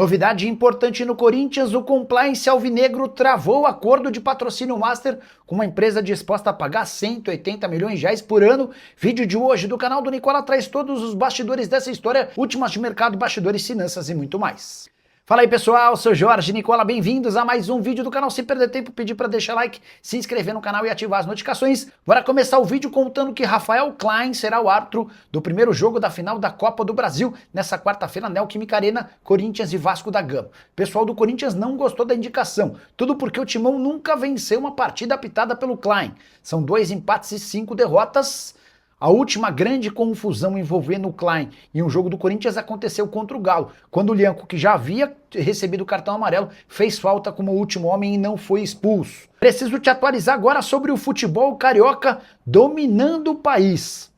Novidade importante no Corinthians, o Compliance Alvinegro travou o acordo de patrocínio master com uma empresa disposta a pagar 180 milhões de reais por ano. Vídeo de hoje do canal do Nicola traz todos os bastidores dessa história, últimas de mercado, bastidores, finanças e muito mais. Fala aí pessoal, sou Jorge Nicola, bem-vindos a mais um vídeo do canal. Sem perder tempo, pedir para deixar like, se inscrever no canal e ativar as notificações. Bora começar o vídeo contando que Rafael Klein será o árbitro do primeiro jogo da final da Copa do Brasil, nessa quarta-feira na Neoquímica Arena, Corinthians e Vasco da Gama. O pessoal do Corinthians não gostou da indicação, tudo porque o Timão nunca venceu uma partida apitada pelo Klein. São 2 empates e 5 derrotas. A última grande confusão envolvendo o Klein em um jogo do Corinthians aconteceu contra o Galo, quando o Lianco, que já havia recebido o cartão amarelo, fez falta como último homem e não foi expulso. Preciso te atualizar agora sobre o futebol carioca dominando o país.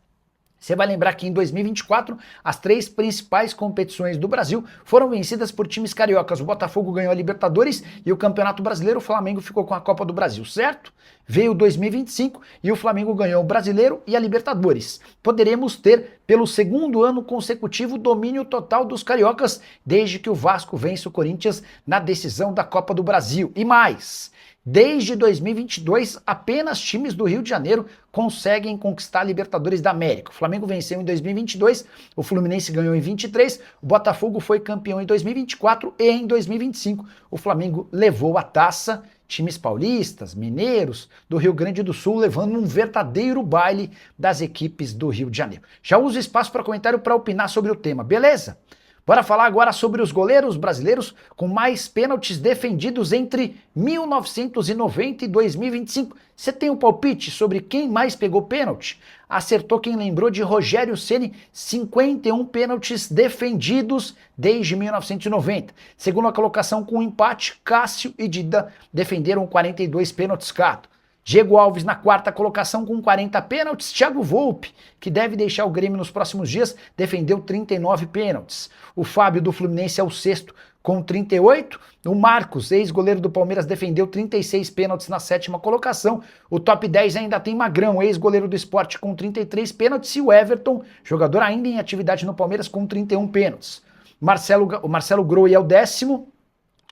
Você vai lembrar que em 2024, as 3 principais competições do Brasil foram vencidas por times cariocas. O Botafogo ganhou a Libertadores e o Campeonato Brasileiro, o Flamengo ficou com a Copa do Brasil, certo? Veio 2025 e o Flamengo ganhou o Brasileiro e a Libertadores. Poderemos ter, pelo segundo ano consecutivo, domínio total dos cariocas, desde que o Vasco vence o Corinthians na decisão da Copa do Brasil. E mais, desde 2022, apenas times do Rio de Janeiro conseguem conquistar a Libertadores da América. O Flamengo venceu em 2022, o Fluminense ganhou em 23, o Botafogo foi campeão em 2024 e em 2025 o Flamengo levou a taça. Times paulistas, mineiros, do Rio Grande do Sul levando um verdadeiro baile das equipes do Rio de Janeiro. Já uso espaço para comentário para opinar sobre o tema, beleza? Bora falar agora sobre os goleiros brasileiros com mais pênaltis defendidos entre 1990 e 2025. Você tem um palpite sobre quem mais pegou pênalti? Acertou quem lembrou de Rogério Ceni, 51 pênaltis defendidos desde 1990. Segunda colocação com empate, Cássio e Dida defenderam 42 pênaltis cada. Diego Alves na quarta colocação com 40 pênaltis. Thiago Volpi, que deve deixar o Grêmio nos próximos dias, defendeu 39 pênaltis. O Fábio do Fluminense é o sexto com 38. O Marcos, ex-goleiro do Palmeiras, defendeu 36 pênaltis na sétima colocação. O top 10 ainda tem Magrão, ex-goleiro do Sport, com 33 pênaltis. E o Everton, jogador ainda em atividade no Palmeiras, com 31 pênaltis. O Marcelo Groi é o décimo,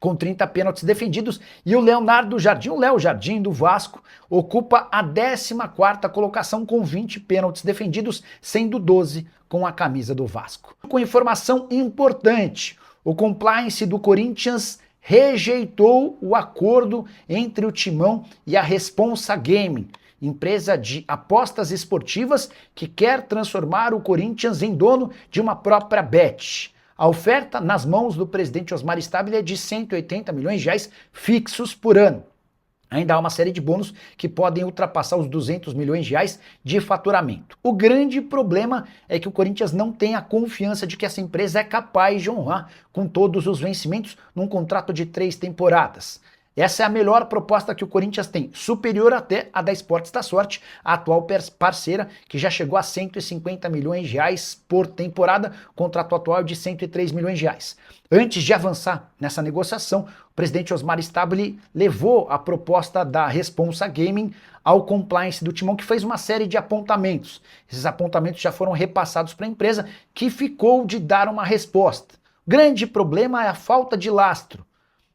com 30 pênaltis defendidos, e o Leonardo Jardim, o Léo Jardim do Vasco, ocupa a 14ª colocação com 20 pênaltis defendidos, sendo 12 com a camisa do Vasco. Com informação importante, o Compliance do Corinthians rejeitou o acordo entre o Timão e a Responsa Gaming, empresa de apostas esportivas que quer transformar o Corinthians em dono de uma própria bet. A oferta nas mãos do presidente Osmar Stabile é de 180 milhões de reais fixos por ano. Ainda há uma série de bônus que podem ultrapassar os 200 milhões de reais de faturamento. O grande problema é que o Corinthians não tem a confiança de que essa empresa é capaz de honrar com todos os vencimentos num contrato de 3 temporadas. Essa é a melhor proposta que o Corinthians tem, superior até a da Esportes da Sorte, a atual parceira, que já chegou a 150 milhões de reais por temporada, contrato atual de 103 milhões de reais. Antes de avançar nessa negociação, o presidente Osmar Stabile levou a proposta da Responsa Gaming ao Compliance do Timão, que fez uma série de apontamentos. Esses apontamentos já foram repassados para a empresa, que ficou de dar uma resposta. O grande problema é a falta de lastro.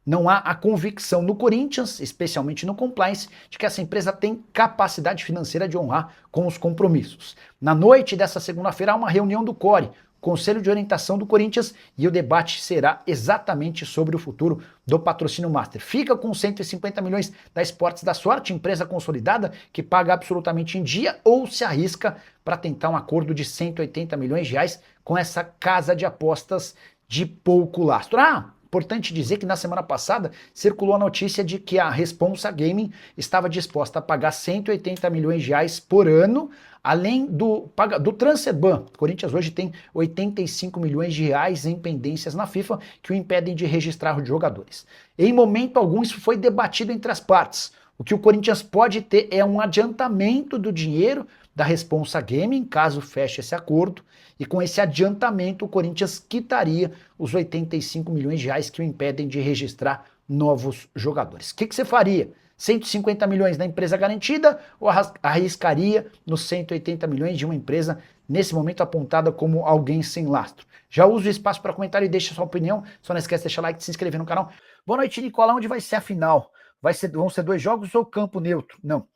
Não há a convicção no Corinthians, especialmente no Compliance, de que essa empresa tem capacidade financeira de honrar com os compromissos. Na noite dessa segunda-feira há uma reunião do CORE, Conselho de Orientação do Corinthians, e o debate será exatamente sobre o futuro do patrocínio master. Fica com 150 milhões da Esportes da Sorte, empresa consolidada que paga absolutamente em dia, ou se arrisca para tentar um acordo de 180 milhões de reais com essa casa de apostas de pouco lastro. Importante dizer que na semana passada circulou a notícia de que a Responsa Gaming estava disposta a pagar 180 milhões de reais por ano, além do Transferban. O Corinthians hoje tem 85 milhões de reais em pendências na FIFA que o impedem de registrar os jogadores. Em momento algum isso foi debatido entre as partes. O que o Corinthians pode ter é um adiantamento do dinheiro da Responsa Gaming, caso feche esse acordo, e com esse adiantamento o Corinthians quitaria os 85 milhões de reais que o impedem de registrar novos jogadores. O que você faria? 150 milhões da empresa garantida ou arriscaria nos 180 milhões de uma empresa nesse momento apontada como alguém sem lastro. Já usa o espaço para comentário e deixa sua opinião. Só não esquece de deixar like e se inscrever no canal. Boa noite, Nicola. Onde vai ser a final? Vão ser 2 jogos ou campo neutro? Não.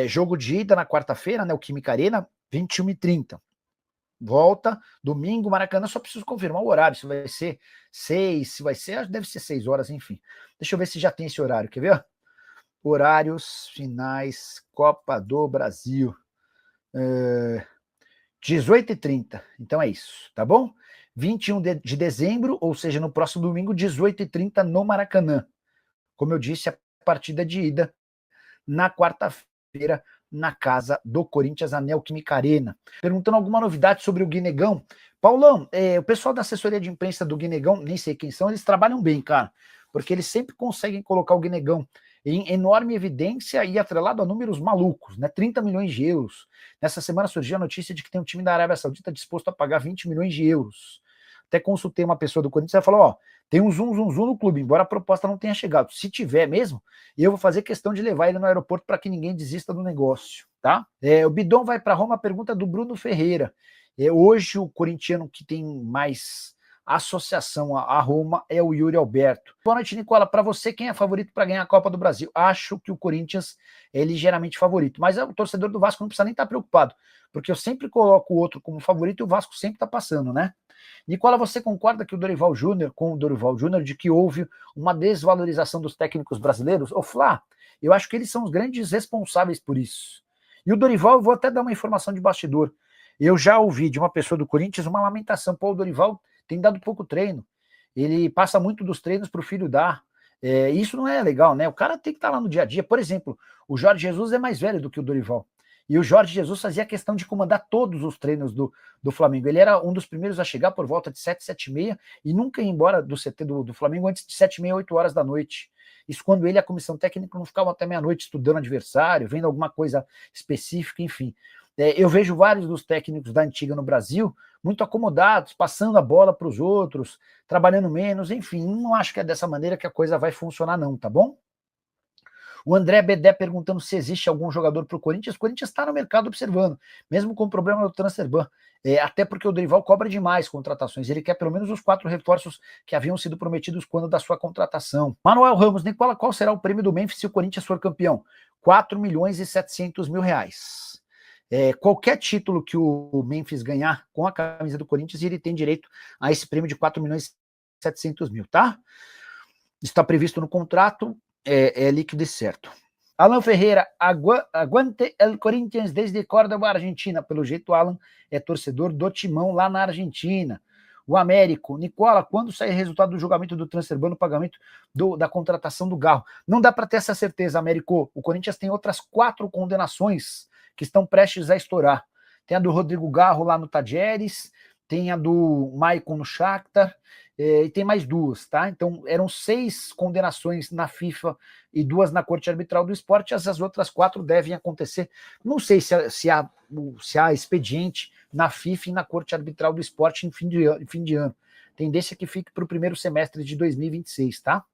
Jogo de ida na quarta-feira, né? O Química Arena, 21h30. Volta, domingo, Maracanã. Só preciso confirmar o horário. Se vai ser 6, se vai ser, deve ser 6 horas, enfim. Deixa eu ver se já tem esse horário. Quer ver? Horários finais, Copa do Brasil. 18h30. Então é isso, tá bom? 21 de dezembro, ou seja, no próximo domingo, 18h30 no Maracanã. Como eu disse, a partida de ida na quarta-feira na casa do Corinthians, a Neoquímica Arena. Perguntando alguma novidade sobre o Guinegão. Paulão, o pessoal da assessoria de imprensa do Guinegão, nem sei quem são, eles trabalham bem, cara, porque eles sempre conseguem colocar o Guinegão em enorme evidência e atrelado a números malucos, né? 30 milhões de euros. Nessa semana surgiu a notícia de que tem um time da Arábia Saudita disposto a pagar 20 milhões de euros. Até consultei uma pessoa do Corinthians e ela falou, ó, tem um zoom no clube, embora a proposta não tenha chegado. Se tiver mesmo, eu vou fazer questão de levar ele no aeroporto para que ninguém desista do negócio, tá? O Bidon vai para Roma, pergunta do Bruno Ferreira. Hoje o corintiano que tem mais associação a Roma é o Yuri Alberto. Boa noite, Nicola. Para você, quem é favorito para ganhar a Copa do Brasil? Acho que o Corinthians é ligeiramente favorito, mas o torcedor do Vasco não precisa nem estar preocupado, porque eu sempre coloco o outro como favorito e o Vasco sempre está passando, né? Nicola, você concorda que com o Dorival Júnior, de que houve uma desvalorização dos técnicos brasileiros? Ô Flá, eu acho que eles são os grandes responsáveis por isso. E o Dorival, eu vou até dar uma informação de bastidor. Eu já ouvi de uma pessoa do Corinthians uma lamentação. Pô, o Dorival tem dado pouco treino. Ele passa muito dos treinos para o filho dar. Isso não é legal, né? O cara tem que estar lá no dia a dia. Por exemplo, o Jorge Jesus é mais velho do que o Dorival. E o Jorge Jesus fazia questão de comandar todos os treinos do Flamengo. Ele era um dos primeiros a chegar por volta de 7, 7h30 e nunca ir embora do CT do Flamengo antes de 7h30, 8 horas da noite. Isso quando ele e a comissão técnica não ficavam até meia-noite estudando adversário, vendo alguma coisa específica, enfim. Eu vejo vários dos técnicos da antiga no Brasil muito acomodados, passando a bola para os outros, trabalhando menos, enfim. Não acho que é dessa maneira que a coisa vai funcionar não, tá bom? O André Bedé perguntando se existe algum jogador para o Corinthians. O Corinthians está no mercado observando, mesmo com o problema do transferban. Até porque o Dorival cobra demais contratações. Ele quer pelo menos os 4 reforços que haviam sido prometidos quando da sua contratação. Manuel Ramos, Nicola, qual será o prêmio do Memphis se o Corinthians for campeão? 4.700.000 reais. Qualquer título que o Memphis ganhar com a camisa do Corinthians, ele tem direito a esse prêmio de 4.700.000, tá? Está previsto no contrato. É líquido e certo. Alan Ferreira, aguante el Corinthians desde Córdoba, Argentina. Pelo jeito, o Alan é torcedor do Timão lá na Argentina. O Américo, Nicola, quando sair resultado do julgamento do transferban no pagamento da contratação do Garro? Não dá para ter essa certeza, Américo. O Corinthians tem outras 4 condenações que estão prestes a estourar. Tem a do Rodrigo Garro lá no Tajeres, tem a do Maicon no Shakhtar, e tem mais 2, tá? Então, eram 6 condenações na FIFA e 2 na Corte Arbitral do Esporte, as outras 4 devem acontecer. Não sei se há expediente na FIFA e na Corte Arbitral do Esporte em fim de ano. Tendência que fique para o primeiro semestre de 2026, tá?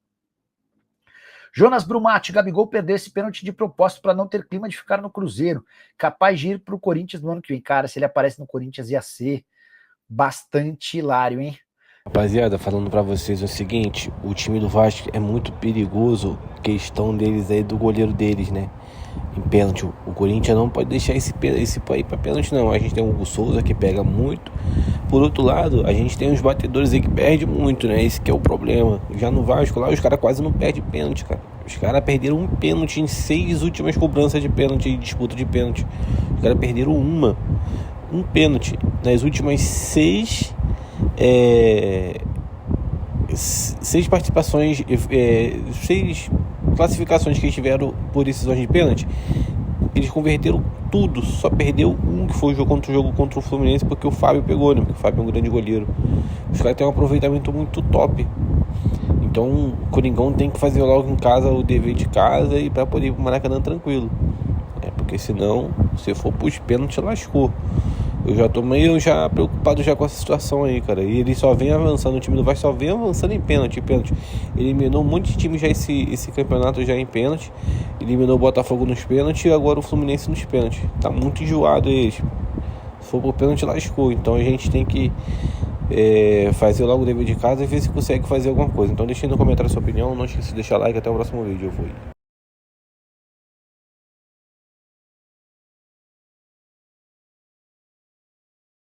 Jonas Brumati, Gabigol perdeu esse pênalti de propósito para não ter clima de ficar no Cruzeiro, capaz de ir para o Corinthians no ano que vem. Cara, se ele aparece no Corinthians ia ser bastante hilário, hein? Rapaziada, falando pra vocês o seguinte, o time do Vasco é muito perigoso, questão deles aí do goleiro deles, né? Em pênalti, o Corinthians não pode deixar esse aí pra pênalti não. A gente tem o Hugo Souza que pega muito. Por outro lado, a gente tem os batedores aí que perdem muito, né? Esse que é o problema. Já no Vasco lá, os caras quase não perdem pênalti, cara. Os caras perderam um pênalti em 6 últimas cobranças de pênalti e disputa de pênalti. Os caras perderam um pênalti nas últimas 6 participações, 6 classificações que eles tiveram por decisões de pênalti. Eles converteram tudo, só perdeu um, que foi o jogo contra o Fluminense, porque o Fábio pegou, né? Porque o Fábio é um grande goleiro. Os caras têm um aproveitamento muito top. Então o Coringão tem que fazer logo em casa o dever de casa e para poder ir pro Maracanã tranquilo. Porque senão, se for pros pênaltis, lascou. Eu já tô meio preocupado já com essa situação aí, cara. E ele só vem avançando, o time do Vasco só vem avançando em pênalti. Eliminou um monte de time já esse campeonato já em pênalti. Eliminou o Botafogo nos pênaltis e agora o Fluminense nos pênaltis. Tá muito enjoado eles. for pro pênalti, lascou. Então a gente tem que fazer logo o dever de casa e ver se consegue fazer alguma coisa. Então deixa aí no comentário a sua opinião, não esqueça de deixar like, até o próximo vídeo. Eu fui.